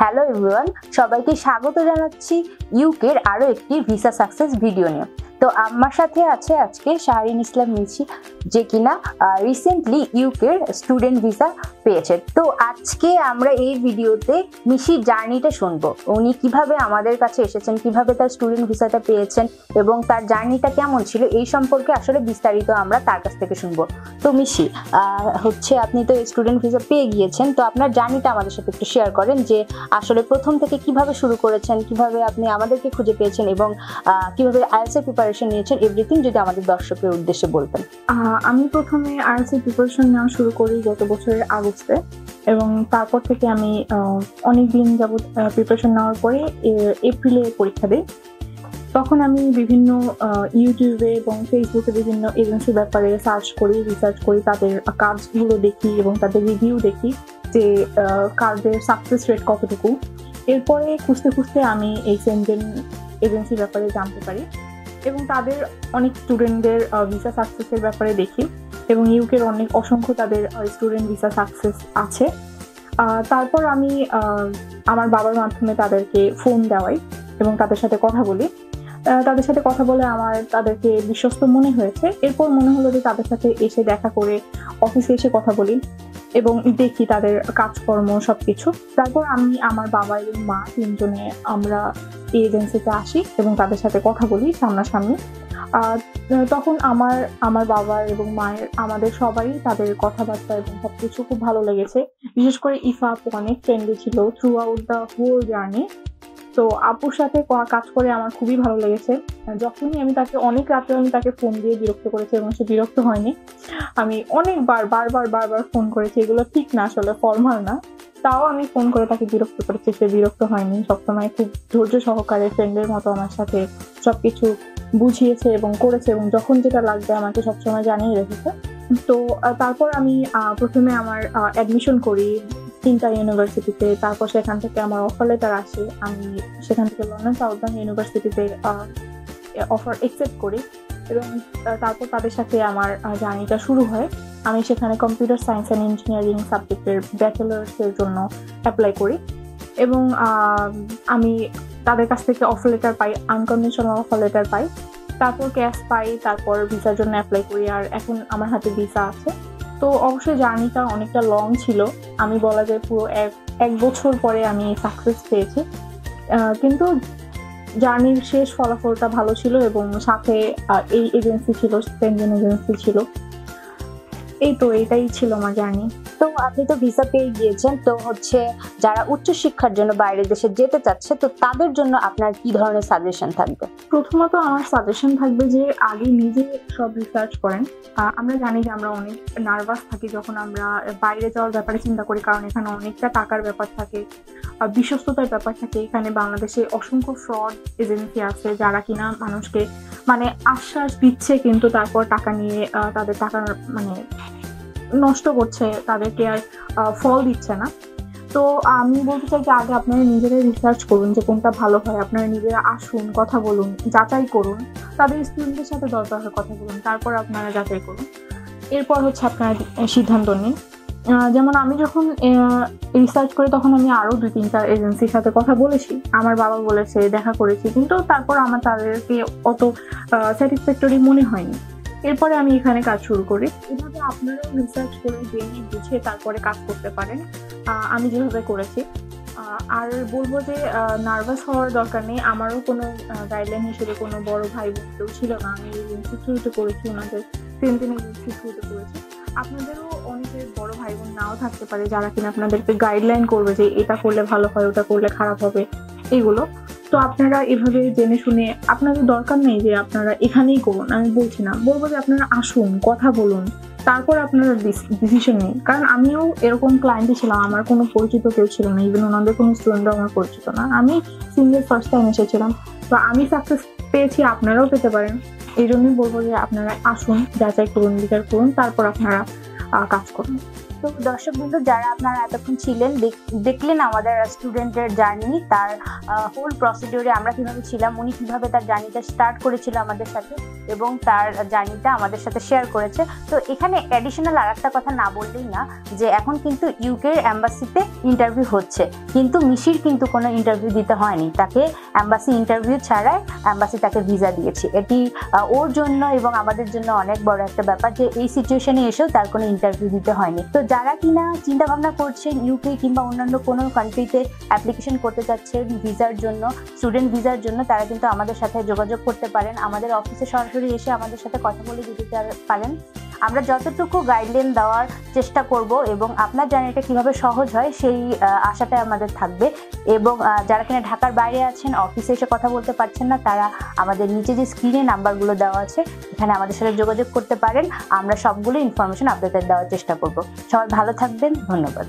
Hello everyone, সবাইকে স্বাগত জানাচ্ছি ইউকের আরও একটি ভিসা সাকসেস ভিডিও নিয়ে। তো আমার সাথে আছে আজকে শাহরিন ইসলাম মিশি, যে কিনা রিসেন্টলি ইউকের স্টুডেন্ট ভিসা পেয়েছে। তো আজকে আমরা এই ভিডিওতে মিশির জার্নিটা শুনবো, উনি কিভাবে আমাদের কাছে এসেছেন, কিভাবে তার স্টুডেন্ট ভিসাটা পেয়েছেন এবং তার জার্নিটা কেমন ছিল, এই সম্পর্কে আসলে বিস্তারিত আমরা তার কাছ থেকে শুনবো। তো মিশি, আপনি তো স্টুডেন্ট ভিসা পেয়ে গিয়েছেন, তো আপনার জার্নিটা আমাদের সাথে একটু শেয়ার করেন যে আসলে প্রথম থেকে কিভাবে শুরু করেছেন, কিভাবে আপনি আমাদেরকে খুঁজে পেয়েছেন এবং কিভাবে আইএলটিএস এর প্রিপারেশন নিয়েছেন, এভরিথিং যদি আমাদের দর্শকের উদ্দেশ্যে বলতেন। আমি প্রথমে আইএলটিএস এর প্রিপারেশন নেওয়া শুরু করি গত বছরের আগস্টে, এবং তারপর থেকে আমি অনেক দিন যাবত প্রিপারেশন নেওয়ার পরে এপ্রিলে পরীক্ষা দিই। তখন আমি বিভিন্ন ইউটিউবে এবং ফেসবুকে বিভিন্ন এজেন্সির ব্যাপারে রিসার্চ করি, তাদের কাজগুলো দেখি এবং তাদের রিভিউ দেখি যে কাজের সাকসেস রেট কতটুকু। এরপরে খুঁজতে আমি এই সেনজেন এজেন্সির ব্যাপারে জানতে পারি এবং তাদের অনেক স্টুডেন্টদের ভিসা সাকসেসের ব্যাপারে দেখি এবং ইউকের অসংখ্য তাদের স্টুডেন্ট ভিসা সাকসেস আছে। তারপর আমি আমার বাবার মাধ্যমে তাদেরকে ফোন দেওয়াই এবং তাদের সাথে কথা বলি। তাদের সাথে কথা বলে আমার তাদেরকে বিশ্বস্ত মনে হয়েছে। এরপর মনে হলো যে তাদের সাথে এসে দেখা করে অফিসে এসে কথা বলি এবং দেখি তাদের কাজকর্ম সবকিছু। তারপর আমি, আমার বাবা এবং মা তিনজনে আমরা এই এজেন্সিতে আসি এবং তাদের সাথে কথা বলি সামনাসামনি। তখন আমার বাবার এবং মায়ের, আমাদের সবাই তাদের কথাবার্তা এবং সবকিছু খুব ভালো লেগেছে। বিশেষ করে ইফা আপু অনেক ফ্রেন্ডলি ছিল throughout the whole journey. তো আপুর সাথে কাজ করে আমার খুবই ভালো লেগেছে। যখনই আমি তাকে অনেক রাতে তাকে ফোন দিয়ে বিরক্ত করেছি এবং সে বিরক্ত হয়নি। আমি অনেকবার বারবার ফোন করেছি, এগুলো ঠিক না, আসলে ফর্মাল না, তাও আমি ফোন করে তাকে বিরক্ত করেছি, সে বিরক্ত হয়নি। সবসময় খুব ধৈর্য সহকারে ফ্রেন্ডের মতো আমার সাথে সবকিছু বুঝিয়েছে এবং করেছে এবং যখন যেটা লাগবে আমাকে সবসময় জানিয়ে রেখেছে। তো তারপর আমি প্রথমে আমার অ্যাডমিশন করি 3টা ইউনিভার্সিটিতে। তারপর সেখান থেকে আমার অফার লেটার আসে, আমি সেখান থেকে লন্ডন সাউদার্ন ইউনিভার্সিটিতে অফার অ্যাকসেপ্ট করি এবং তারপর তাদের সাথে আমার জার্নিটা শুরু হয়। আমি সেখানে কম্পিউটার সায়েন্স অ্যান্ড ইঞ্জিনিয়ারিং সাবজেক্টের ব্যাচেলার্সের জন্য অ্যাপ্লাই করি এবং আমি তাদের কাছ থেকে অফার লেটার পাই, আনকন্ডিশনাল অফার লেটার পাই, তারপর ক্যাশ পাই, তারপর ভিসার জন্য অ্যাপ্লাই করি, আর এখন আমার হাতে ভিসা আছে। তো অবশ্যই জার্নিটা অনেকটা লং ছিল, আমি বলা যায় পুরো এক বছর পরে আমি সাকসেস পেয়েছি, কিন্তু জার্নির শেষ ফলাফলটা ভালো ছিল এবং সাথে এই এজেন্সি ছিল, সেনজেন এজেন্সি ছিল। এটাই ছিল আমার জার্নি। তো আপনি তো ভিসা পেয়ে গিয়েছেন, তো যারা উচ্চশিক্ষার জন্য বাইরের দেশে যেতে চাচ্ছে, তো তাদের জন্য আপনার কি ধরনের সাজেশন থাকবে? প্রথমত আমার সাজেশন থাকবে যে আগে নিজে সব রিসার্চ করেন। আমরা জানি যে আমরা অনেক নার্ভাস থাকি যখন আমরা বাইরে যাওয়ার ব্যাপারে চিন্তা করি, কারণ এখানে অনেকটা টাকার ব্যাপার থাকে, বিশ্বস্ততার ব্যাপার থাকে। এখানে বাংলাদেশে অসংখ্য ফ্রড এজেন্সি আছে যারা কিনা মানুষকে আশ্বাস দিচ্ছে কিন্তু তারপর টাকা নিয়ে তাদের টাকা নষ্ট করছে, তাদেরকে আর ফল দিচ্ছে না। তো আমি বলতে চাই যে আগে আপনারা নিজেরাই রিসার্চ করুন যে কোনটা ভালো হয়। আপনারা নিজেরা আসুন, কথা বলুন, যাচাই করুন, তাদের স্টুডেন্টদের সাথে দরকার হয় কথা বলুন, তারপর আপনারা যাচাই করুন। এরপর আপনারা সিদ্ধান্ত নিন। যেমন আমি যখন রিসার্চ করি তখন আমি আরও 2-3টা এজেন্সির সাথে কথা বলেছি, আমার বাবা বলেছে, দেখা করেছি, কিন্তু তারপর আমার তাদেরকে অত স্যাটিসফ্যাক্টরি মনে হয়নি। এরপরে আমি এখানে কাজ শুরু করি। এভাবে আপনারাও রিসার্চ করে জেনে বুঝে তারপরে কাজ করতে পারেন, আমি যেভাবে করেছি। আর বলবো যে নার্ভাস হওয়ার দরকার নেই। আমারও কোনো গাইডলাইন হিসেবে কোনো বড় ভাই বোন কেউ ছিল না, আমি এজেন্সি থ্রুতে করেছি, ওনাদের সেনজেন এজেন্সি থ্রুতে করেছি। আপনাদেরও অনেকের বড় ভাই বোন নাও থাকতে পারে যারা কিনা আপনাদেরকে গাইডলাইন করবে যে এটা করলে ভালো হয়, ওটা করলে খারাপ হবে, এগুলো। তো আপনারা এভাবে জেনে শুনে, আপনাদের দরকার নেই যে আপনারা এখানেই করুন, আমি বলছি না, বলবো যে আপনারা আসুন, কথা বলুন, তারপর আপনারা ডিসিশন নিন। কারণ আমিও এরকম ক্লায়েন্টই ছিলাম, আমার কোনো পরিচিত কেউ ছিল না, ইভেন ওনাদের কোনো স্টুডেন্টও আমার পরিচিত না, আমি সিঙ্গেল ফার্স্ট টাইম এসেছিলাম। তো আমি সাকসেস পেয়েছি, আপনারাও পেতে পারেন। এই জন্যই বলবো যে আপনারা আসুন, যাচাই করুন, বিচার করুন, তারপর আপনারা কাজ করুন। তো দর্শক বন্ধু, যারা আপনারা এতক্ষণ ছিলেন, দেখলেন আমাদের স্টুডেন্টের জার্নি, তার হোল প্রসিডিওরে আমরা কিভাবে ছিলাম, উনি কিভাবে তার জার্নিটা স্টার্ট করেছিল আমাদের সাথে এবং তার জার্নিটা আমাদের সাথে শেয়ার করেছে। তো এখানে অ্যাডিশনাল আর একটা কথা না বললেই না, যে এখন কিন্তু ইউকে এম্বাসিতে ইন্টারভিউ হচ্ছে, কিন্তু মিশির কিন্তু কোনো ইন্টারভিউ দিতে হয়নি, তাকে এম্বাসি ইন্টারভিউ ছাড়াই এম্বাসি তাকে ভিসা দিয়েছে। এটি ওর জন্য এবং আমাদের জন্য অনেক বড় একটা ব্যাপার যে এই সিচুয়েশনে এসেও তার কোনো ইন্টারভিউ দিতে হয়নি। তো যারা কিনা চিন্তা ভাবনা করছেন ইউকে কিংবা অন্যান্য কোনো কান্ট্রিতে অ্যাপ্লিকেশন করতে চাচ্ছেন ভিসার জন্য, স্টুডেন্ট ভিসার জন্য, তারা কিন্তু আমাদের সাথে যোগাযোগ করতে পারেন, আমাদের অফিসে সরাসরি এসে আমাদের সাথে কথা বলে দিতে পারেন। আমরা যতটুকু গাইডলাইন দেওয়ার চেষ্টা করব এবং আপনার জার্নিটা কিভাবে সহজ হয় সেই আশাটা আমাদের থাকবে। এবং যারা কিনা ঢাকার বাইরে আছেন, অফিসে এসে কথা বলতে পারছেন না, তারা আমাদের নিচে যে স্ক্রিনে নাম্বারগুলো দেওয়া আছে এখানে আমাদের সাথে যোগাযোগ করতে পারেন। আমরা সবগুলো ইনফরমেশন আপনাদের দেওয়ার চেষ্টা করব। সবাই ভালো থাকবেন, ধন্যবাদ।